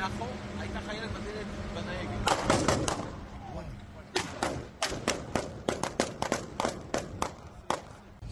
מאחור הייתה חיילת בדלת בנייגת.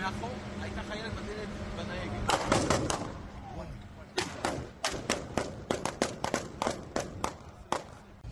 מאחור הייתה חיילת בדלת בנייגת.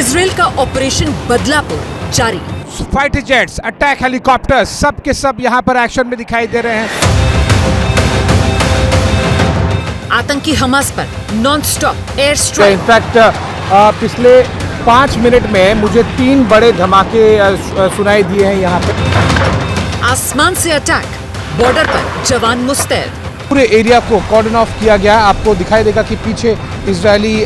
Israel का operation Badlapur जारी। Fighter jets, attack helicopter, सब के सब यहाँ पर एक्शन में दिखाई दे रहे हैं। आतंकी हमास पर non stop air strike. In fact पिछले 5 मिनट में मुझे 3 बड़े धमाके सुनाई दिए हैं यहाँ पे। आसमान से अटैक, बॉर्डर पर जवान मुस्तैद। पूरे एरिया को कॉर्डन ऑफ किया गया। आपको दिखाई देगा कि पीछे इजरायली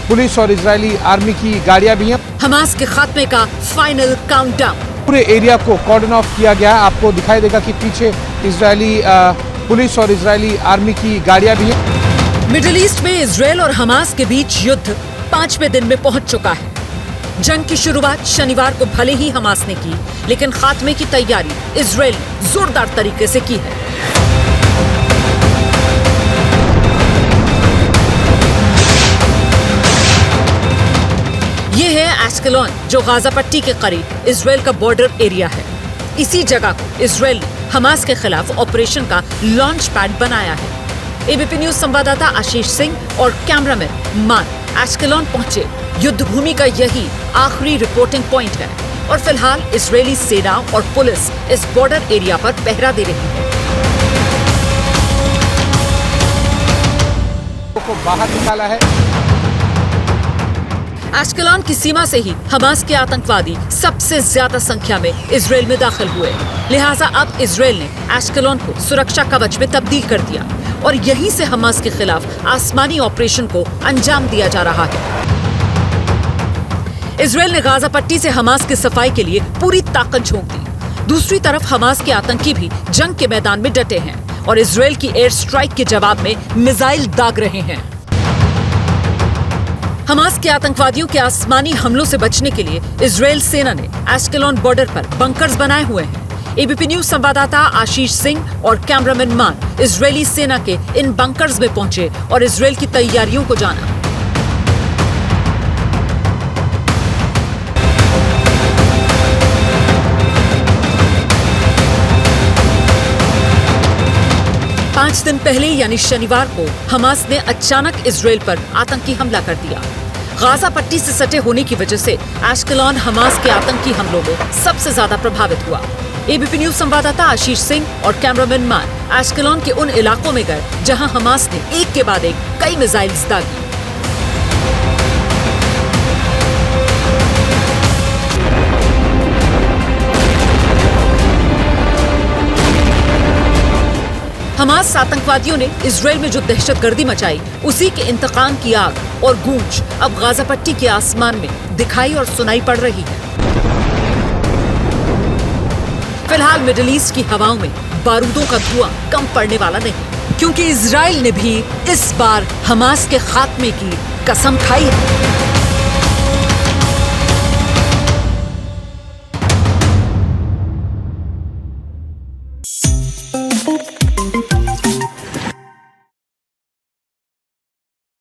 पुलिस और इजरायली आर्मी की गाड़ियां भी हैं। हमास के खात्मे का फाइनल काउंटडाउन। पूरे एरिया को कॉर्डन ऑफ किया गया। आपको दिखाई देगा कि पीछे इजरायली पुलिस और इजरायली आर्मी की गाड़ियां भी हैं। मिडिल ईस्ट में इजराइल और हमास के बीच युद्ध 5वें दिन में पहुंच चुका है। जंग की शुरुआत शनिवार को भले ही हमास ने की, लेकिन खात्मे की तैयारी इजराइल ने जोरदार तरीके से की है। ये है एस्कलोन, जो गाजा पट्टी के करीब इजराइल का बॉर्डर एरिया है। इसी जगह को इजराइल ने हमास के खिलाफ ऑपरेशन का लॉन्च पैड बनाया है। एबीपी न्यूज संवाददाता आशीष सिंह और कैमरामैन मान एस्कलोन पहुंचे। युद्ध भूमि का यही आखिरी रिपोर्टिंग पॉइंट है और फिलहाल इजरायली सेना और पुलिस इस बॉर्डर एरिया पर पहरा दे रही है। को बाहर निकाला है। एस्कलोन की सीमा से ही हमास के आतंकवादी सबसे ज्यादा संख्या में इजराइल में दाखिल हुए, लिहाजा अब इजराइल ने एस्कलोन को सुरक्षा कवच में तब्दील कर दिया और यहीं से हमास के खिलाफ आसमानी ऑपरेशन को अंजाम दिया जा रहा है। इजराइल ने गाजा पट्टी से हमास की सफाई के लिए पूरी ताकत झोंक दी। दूसरी तरफ हमास के आतंकी भी जंग के मैदान में डटे हैं और इजराइल की एयर स्ट्राइक के जवाब में मिसाइल दाग रहे हैं। हमास के आतंकवादियों के आसमानी हमलों से बचने के लिए इजराइल सेना ने एस्कलोन बॉर्डर पर बंकर्स बनाए हुए हैं। एबीपी न्यूज संवाददाता आशीष सिंह और कैमरामैन मान इजरायली सेना के इन बंकर्स में पहुंचे और इजराइल की तैयारियों को जाना। पांच दिन पहले यानी शनिवार को हमास ने अचानक इजराइल पर आतंकी हमला कर दिया। गाजा पट्टी से सटे होने की वजह से एस्कलोन हमास के आतंकी हमलों में सबसे ज्यादा प्रभावित हुआ। एबीपी न्यूज संवाददाता आशीष सिंह और कैमरामैन मान एस्कलोन के उन इलाकों में गए जहां हमास ने एक के बाद एक कई मिसाइल्स दागी। हमास आतंकवादियों ने इजराइल में जो दहशतगर्दी मचाई, उसी के इंतकाम की आग और गूंज अब गाजा पट्टी के आसमान में दिखाई और सुनाई पड़ रही है। फिलहाल मिडिल ईस्ट की हवाओं में बारूदों का धुआं कम पड़ने वाला नहीं, क्योंकि इजराइल ने भी इस बार हमास के खात्मे की कसम खाई है।